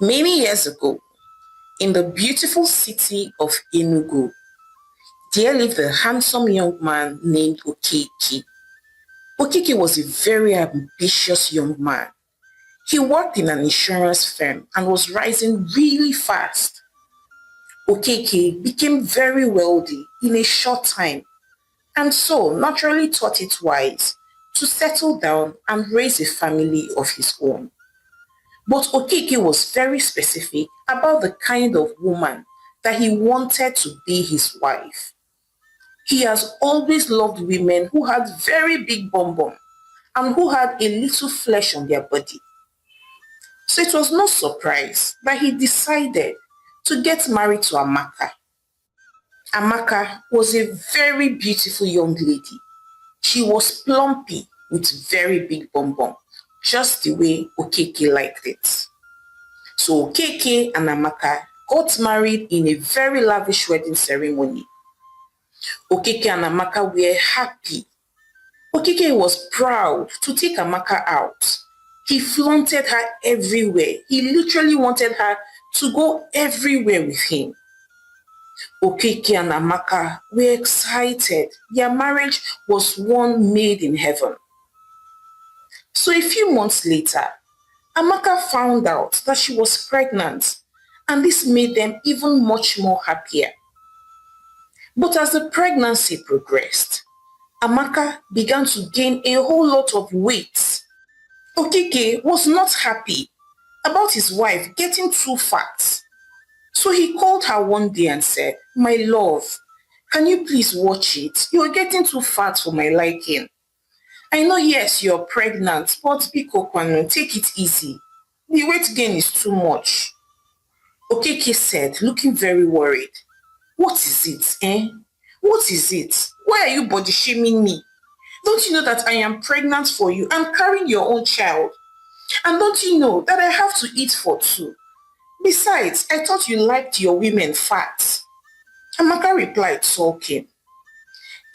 Many years ago, in the beautiful city of Enugu, there lived a handsome young man named Okeke. Okeke was a very ambitious young man. He worked in an insurance firm and was rising really fast. Okeke became very wealthy in a short time and so naturally thought it wise to settle down and raise a family of his own. But Okeke was very specific about the kind of woman that he wanted to be his wife. He has always loved women who had very big bum bum and who had a little flesh on their body. So it was no surprise that he decided to get married to Amaka. Amaka was a very beautiful young lady. She was plumpy with very big bum bum, just the way Okeke liked it. So Okeke and Amaka got married in a very lavish wedding ceremony. Okeke and Amaka were happy. Okeke was proud to take Amaka out. He flaunted her everywhere. He literally wanted her to go everywhere with him. Okeke and Amaka were excited. Their marriage was one made in heaven. So a few months later, Amaka found out that she was pregnant, and this made them even much more happier. But as the pregnancy progressed, Amaka began to gain a whole lot of weight. Okeke was not happy about his wife getting too fat. So he called her one day and said, "My love, can you please watch it? You're getting too fat for my liking. I know, yes, you're pregnant, but Biko Kwano, take it easy. The weight gain is too much." Okeke said, looking very worried, "What is it, eh? What is it? Why are you body shaming me? Don't you know that I am pregnant for you and carrying your own child? And don't you know that I have to eat for two? Besides, I thought you liked your women fat." Amaka replied, sulking,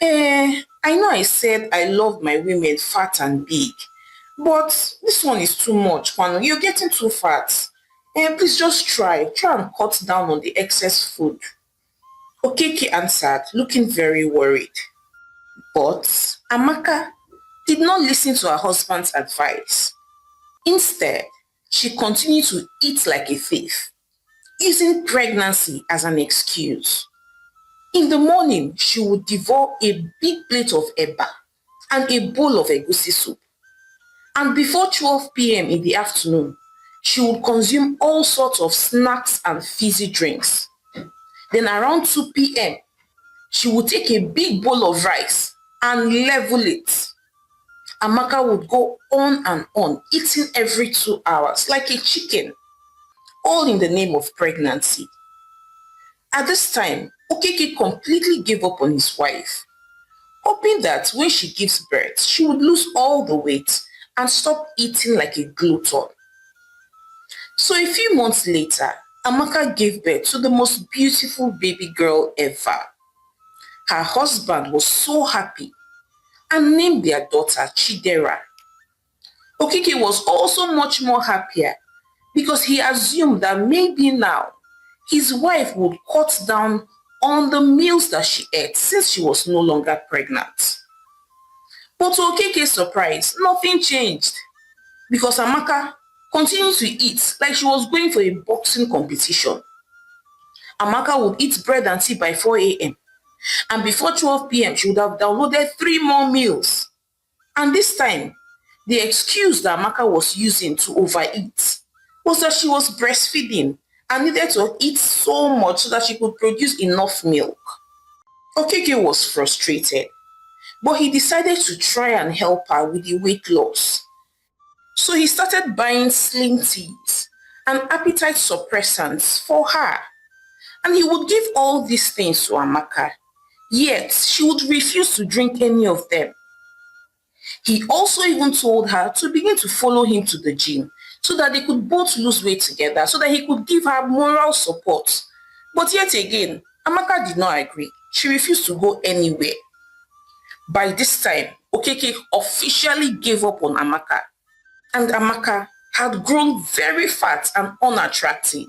I know I said I love my women fat and big, but this one is too much, Kwano. You're getting too fat. Please just try and cut down on the excess food." Okeke answered, looking very worried. But Amaka did not listen to her husband's advice. Instead, she continued to eat like a thief, using pregnancy as an excuse. In the morning, she would devour a big plate of eba and a bowl of egusi soup. And before 12 p.m. in the afternoon, she would consume all sorts of snacks and fizzy drinks. Then around 2 p.m., she would take a big bowl of rice and level it. Amaka would go on and on, eating every 2 hours like a chicken, all in the name of pregnancy. At this time, Okeke completely gave up on his wife, hoping that when she gives birth, she would lose all the weight and stop eating like a glutton. So a few months later, Amaka gave birth to the most beautiful baby girl ever. Her husband was so happy and named their daughter Chidera. Okeke was also much more happier because he assumed that maybe now his wife would cut down on the meals that she ate since she was no longer pregnant. But to Okeke's surprise, nothing changed because Amaka continued to eat like she was going for a boxing competition. Amaka would eat bread and tea by 4 a.m. and before 12 p.m. she would have downloaded 3 more meals. And this time, the excuse that Amaka was using to overeat was that she was breastfeeding and needed to eat so much so that she could produce enough milk. Okeke was frustrated, but he decided to try and help her with the weight loss. So he started buying slim teas and appetite suppressants for her. And he would give all these things to Amaka, yet she would refuse to drink any of them. He also even told her to begin to follow him to the gym so that they could both lose weight together so that he could give her moral support. But yet again, Amaka did not agree. She refused to go anywhere. By this time, Okeke officially gave up on Amaka, and Amaka had grown very fat and unattractive.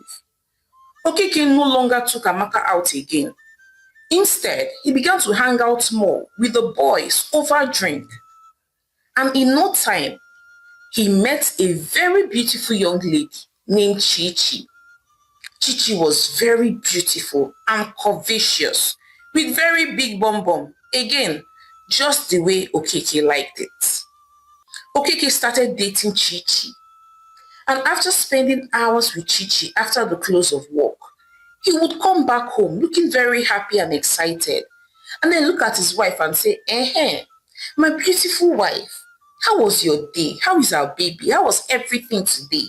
Okeke no longer took Amaka out again. Instead, he began to hang out more with the boys over drink. And in no time, he met a very beautiful young lady named Chichi. Chichi was very beautiful and curvaceous with very big bum bum. Again, just the way Okeke liked it. Okeke started dating Chichi. And after spending hours with Chichi after the close of work, he would come back home looking very happy and excited. And then look at his wife and say, my beautiful wife, how was your day? How is our baby? How was everything today?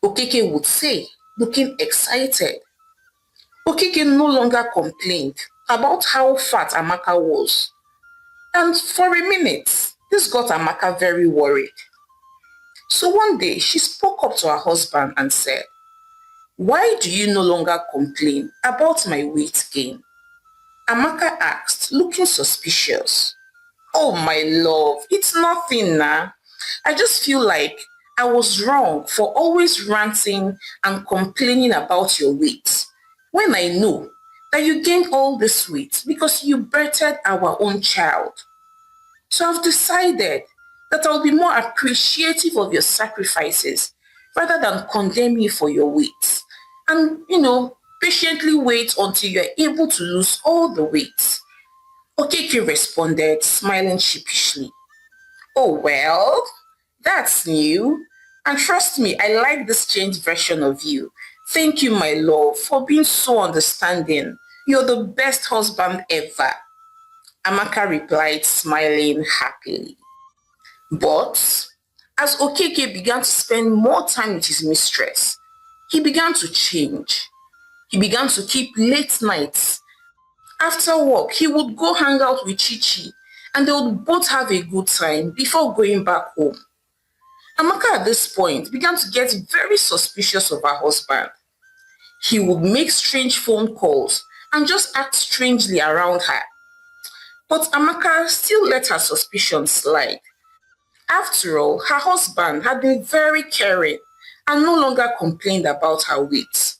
Okeke would say, looking excited. Okeke no longer complained about how fat Amaka was. And for a minute, this got Amaka very worried. So one day, she spoke up to her husband and said, "Why do you no longer complain about my weight gain?" Amaka asked, looking suspicious. "Oh, my love, it's nothing now. I just feel like I was wrong for always ranting and complaining about your weight when I know that you gained all this weight because you birthed our own child. So I've decided that I'll be more appreciative of your sacrifices rather than condemn you for your weight. And, patiently wait until you're able to lose all the weight." Okeke responded, smiling sheepishly. "Oh, well, that's new. And trust me, I like this changed version of you. Thank you, my love, for being so understanding. You're the best husband ever." Amaka replied, smiling happily. But as Okeke began to spend more time with his mistress, he began to change. He began to keep late nights. After work, he would go hang out with Chichi and they would both have a good time before going back home. Amaka at this point began to get very suspicious of her husband. He would make strange phone calls and just act strangely around her. But Amaka still let her suspicions slide. After all, her husband had been very caring and no longer complained about her weight.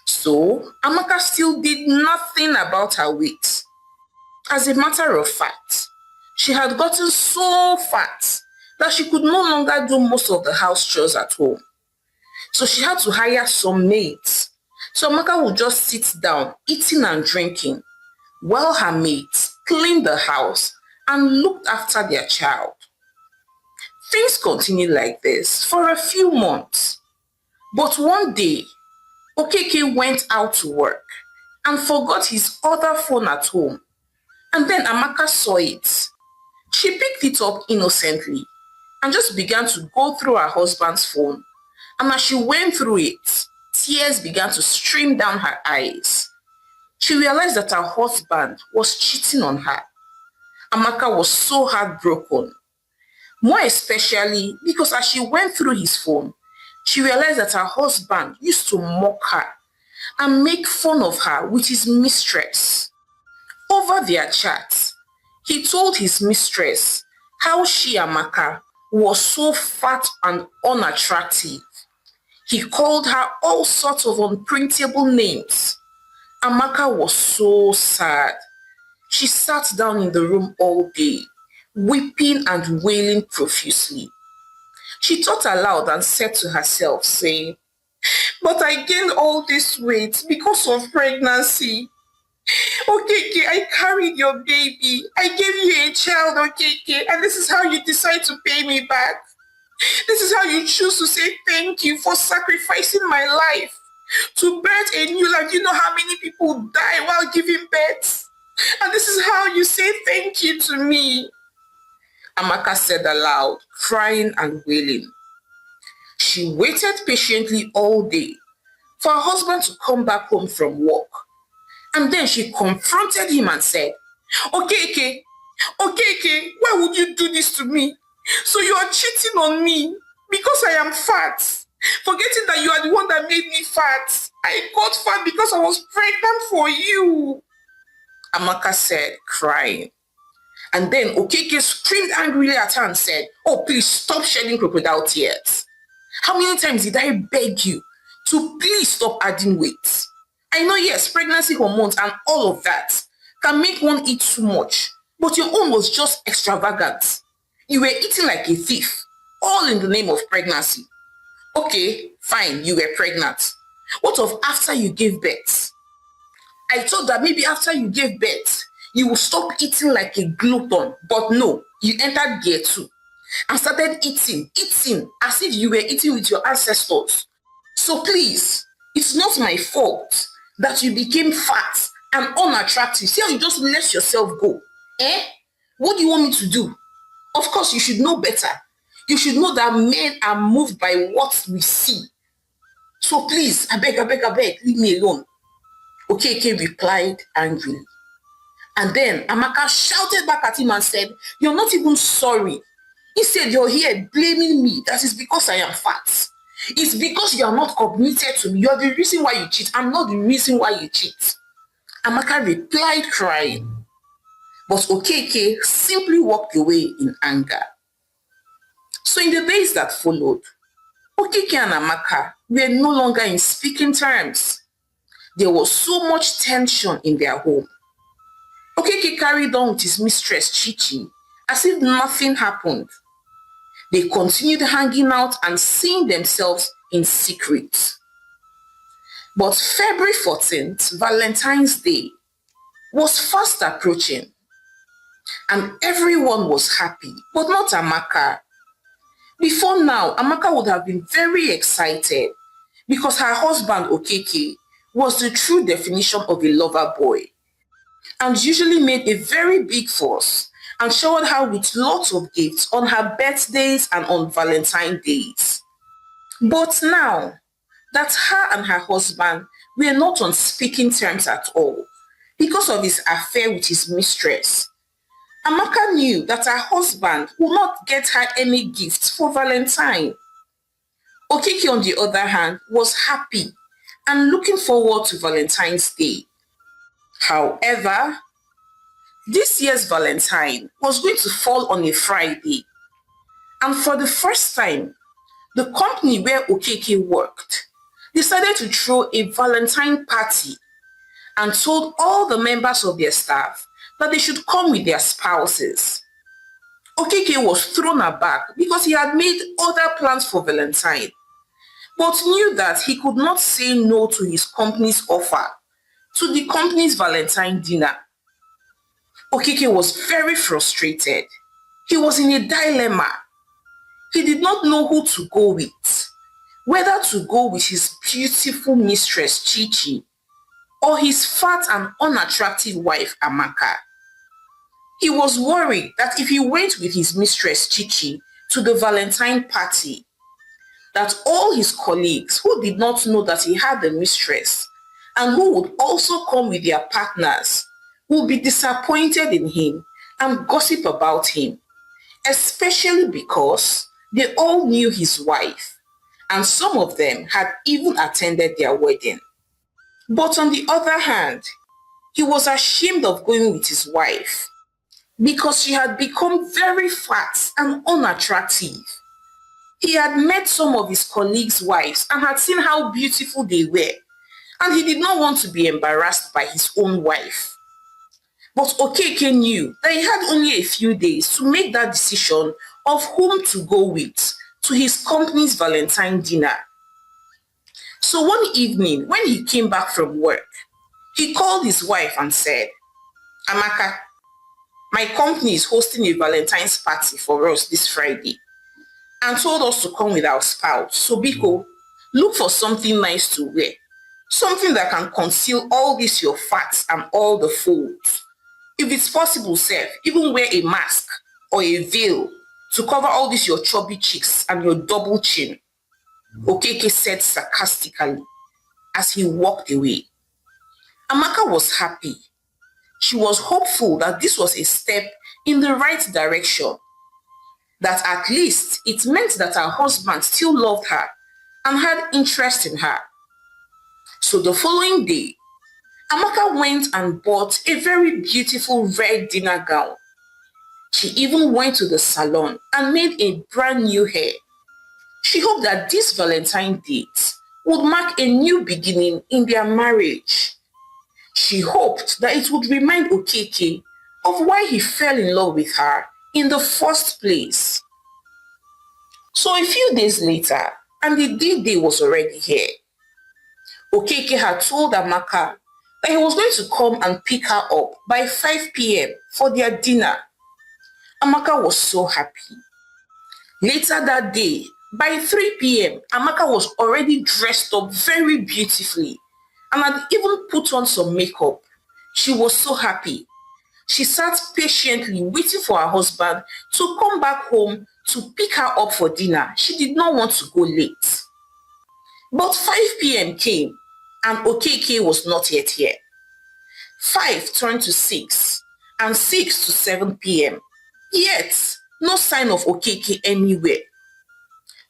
So, Amaka still did nothing about her weight. As a matter of fact, she had gotten so fat that she could no longer do most of the house chores at home. So she had to hire some maids. So Amaka would just sit down, eating and drinking, while her maids cleaned the house and looked after their child. Things continued like this for a few months. But one day, Okeke went out to work and forgot his other phone at home. And then Amaka saw it. She picked it up innocently and just began to go through her husband's phone. And as she went through it, tears began to stream down her eyes. She realized that her husband was cheating on her. Amaka was so heartbroken. More especially because as she went through his phone, she realized that her husband used to mock her and make fun of her with his mistress. Over their chat, he told his mistress how she, Amaka, was so fat and unattractive. He called her all sorts of unprintable names. Amaka was so sad. She sat down in the room all day, weeping and wailing profusely. She thought aloud and said to herself, saying, "But I gained all this weight because of pregnancy. Okeke, I carried your baby. I gave you a child, Okeke, and this is how you decide to pay me back. This is how you choose to say thank you for sacrificing my life to birth a new life. You know how many people die while giving birth? And this is how you say thank you to me." Amaka said aloud, crying and wailing. She waited patiently all day for her husband to come back home from work. And then she confronted him and said, Okeke, why would you do this to me? So you are cheating on me because I am fat, forgetting that you are the one that made me fat. I got fat because I was pregnant for you," Amaka said, crying. And then Okeke screamed angrily at her and said, "Oh, please stop shedding crocodile tears. How many times did I beg you to please stop adding weight? I know, yes, pregnancy hormones and all of that can make one eat too much, but your own was just extravagant. You were eating like a thief, all in the name of pregnancy. Okay, fine, you were pregnant. What of after you gave birth? I thought that maybe after you gave birth, you will stop eating like a glutton, but no, you entered gear 2 and started eating as if you were eating with your ancestors. So please, it's not my fault that you became fat and unattractive. See how you just let yourself go? Eh? What do you want me to do? Of course, you should know better. You should know that men are moved by what we see. So please, I beg, leave me alone. Okeke replied angrily. And then Amaka shouted back at him and said, "You're not even sorry. Instead, you're here blaming me. That is because I am fat. It's because you are not committed to me. You're the reason why you cheat. I'm not the reason why you cheat." Amaka replied crying. But Okeke simply walked away in anger. So in the days that followed, Okeke and Amaka were no longer in speaking terms. There was so much tension in their home. Okeke carried on with his mistress Chichi as if nothing happened. They continued hanging out and seeing themselves in secret. But February 14th, Valentine's Day, was fast approaching. And everyone was happy, but not Amaka. Before now, Amaka would have been very excited because her husband Okeke was the true definition of a lover boy and usually made a very big fuss and showered her with lots of gifts on her birthdays and on Valentine's days. But now that her and her husband were not on speaking terms at all because of his affair with his mistress, Amaka knew that her husband would not get her any gifts for Valentine. Okeke, on the other hand, was happy and looking forward to Valentine's Day. However, this year's Valentine was going to fall on a Friday, and for the first time, the company where Okeke worked decided to throw a Valentine party and told all the members of their staff that they should come with their spouses. Okeke was thrown aback because he had made other plans for Valentine, but knew that he could not say no to his company's offer to the company's Valentine dinner. Okeke was very frustrated. He was in a dilemma. He did not know who to go with, whether to go with his beautiful mistress Chichi or his fat and unattractive wife Amaka. He was worried that if he went with his mistress Chichi to the Valentine party, that all his colleagues who did not know that he had a mistress and who would also come with their partners would be disappointed in him and gossip about him, especially because they all knew his wife and some of them had even attended their wedding. But on the other hand, he was ashamed of going with his wife because she had become very fat and unattractive. He had met some of his colleagues' wives and had seen how beautiful they were, and he did not want to be embarrassed by his own wife. But Okeke knew that he had only a few days to make that decision of whom to go with to his company's Valentine dinner. So one evening, when he came back from work, he called his wife and said, "Amaka, my company is hosting a Valentine's party for us this Friday and told us to come with our spouse. So Biko, look for something nice to wear. Something that can conceal all this your fats and all the folds. If it's possible, sir, even wear a mask or a veil to cover all this your chubby cheeks and your double chin," Okeke said sarcastically as he walked away. Amaka was happy. She was hopeful that this was a step in the right direction, that at least it meant that her husband still loved her and had interest in her. So the following day, Amaka went and bought a very beautiful red dinner gown. She even went to the salon and made a brand new hair. She hoped that this Valentine date would mark a new beginning in their marriage. She hoped that it would remind Okeke of why he fell in love with her in the first place. So a few days later, and the D-Day was already here, Okeke had told Amaka that he was going to come and pick her up by 5 p.m. for their dinner. Amaka was so happy. Later that day, by 3 p.m., Amaka was already dressed up very beautifully and had even put on some makeup. She was so happy. She sat patiently waiting for her husband to come back home to pick her up for dinner. She did not want to go late. But 5 p.m. came and Okeke was not yet here. 5 turned to 6 and 6 to 7 p.m. Yet, no sign of Okeke anywhere.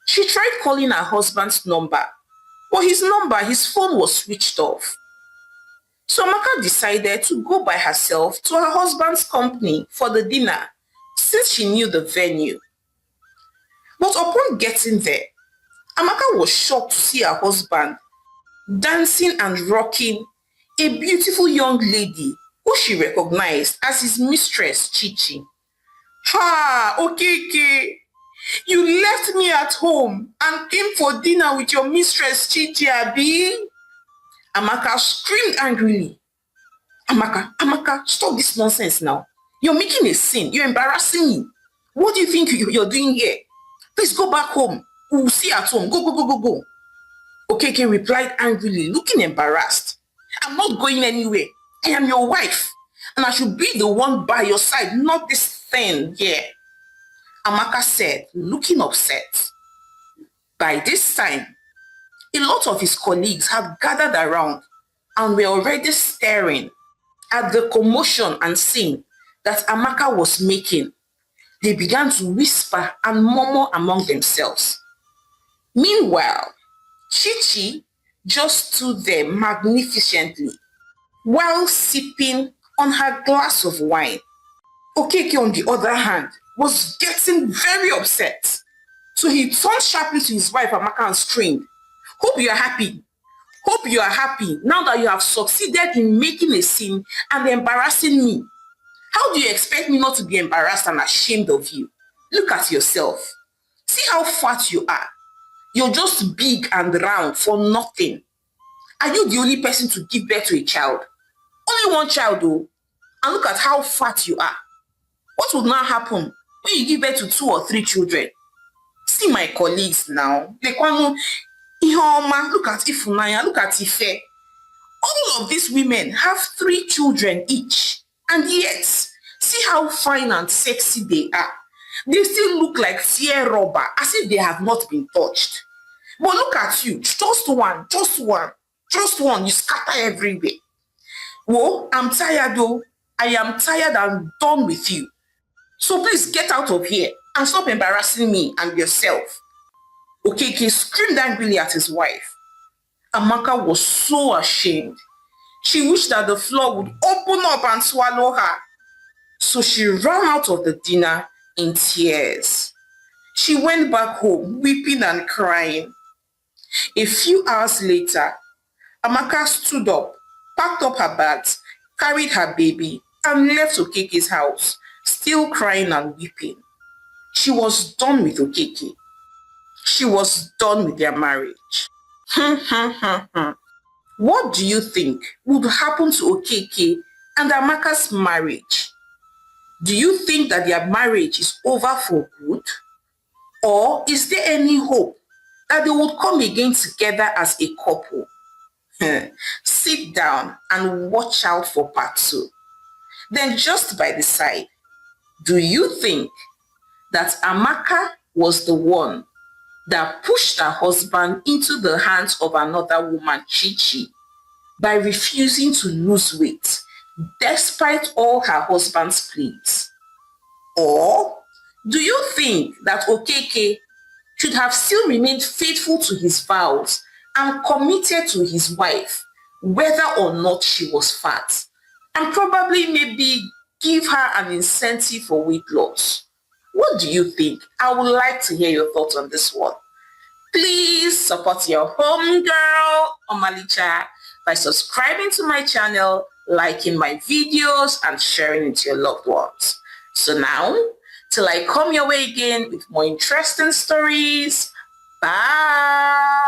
She tried calling her husband's number, but his phone was switched off. So Amaka decided to go by herself to her husband's company for the dinner since she knew the venue. But upon getting there, Amaka was shocked to see her husband dancing and rocking a beautiful young lady who she recognized as his mistress, Chichi. Ha, Okeke, you left me at home and came for dinner with your mistress, Chichi, abi? Amaka screamed angrily. Amaka, stop this nonsense now. You're making a scene. You're embarrassing me. What do you think you're doing here? Please go back home. We'll see you at home. Go. Okeke replied angrily, looking embarrassed. I'm not going anywhere. I am your wife, and I should be the one by your side, not this thing here. Amaka said, looking upset. By this time, a lot of his colleagues had gathered around and were already staring at the commotion and scene that Amaka was making. They began to whisper and murmur among themselves. Meanwhile, Chichi just stood there magnificently while sipping on her glass of wine. Okeke, on the other hand, was getting very upset. So he turned sharply to his wife Amaka and screamed, Hope you are happy. Hope you are happy now that you have succeeded in making a scene and embarrassing me. How do you expect me not to be embarrassed and ashamed of you? Look at yourself. See how fat you are. You're just big and round for nothing. Are you the only person to give birth to a child? Only one child though. And look at how fat you are. What would now happen when you give birth to 2 or 3 children? See my colleagues now. Ihoma, look at Ifunanya, look at Ife. All of these women have 3 children each. And yet, see how fine and sexy they are. They still look like tear rubber, as if they have not been touched. But look at you, just one, you scatter everywhere. Whoa, I'm tired though. I am tired and done with you. So please get out of here and stop embarrassing me and yourself. Okeke screamed angrily at his wife. Amaka was so ashamed. She wished that the floor would open up and swallow her. So she ran out of the dinner in tears. She went back home weeping and crying. A few hours later, Amaka stood up, packed up her bags, carried her baby, and left Okeke's house, still crying and weeping. She was done with Okeke. She was done with their marriage. What do you think would happen to Okeke and Amaka's marriage? Do you think that their marriage is over for good? Or is there any hope that they would come again together as a couple? Sit down and watch out for part 2. Then just by the side, do you think that Amaka was the one that pushed her husband into the hands of another woman, Chichi, by refusing to lose weight despite all her husband's pleas? Or do you think that Okeke should have still remained faithful to his vows and committed to his wife, whether or not she was fat, and probably maybe give her an incentive for weight loss? What do you think? I would like to hear your thoughts on this one. Please support your homegirl, Omalicha, by subscribing to my channel, liking my videos, and sharing it to your loved ones. So now, till I come your way again with more interesting stories, bye!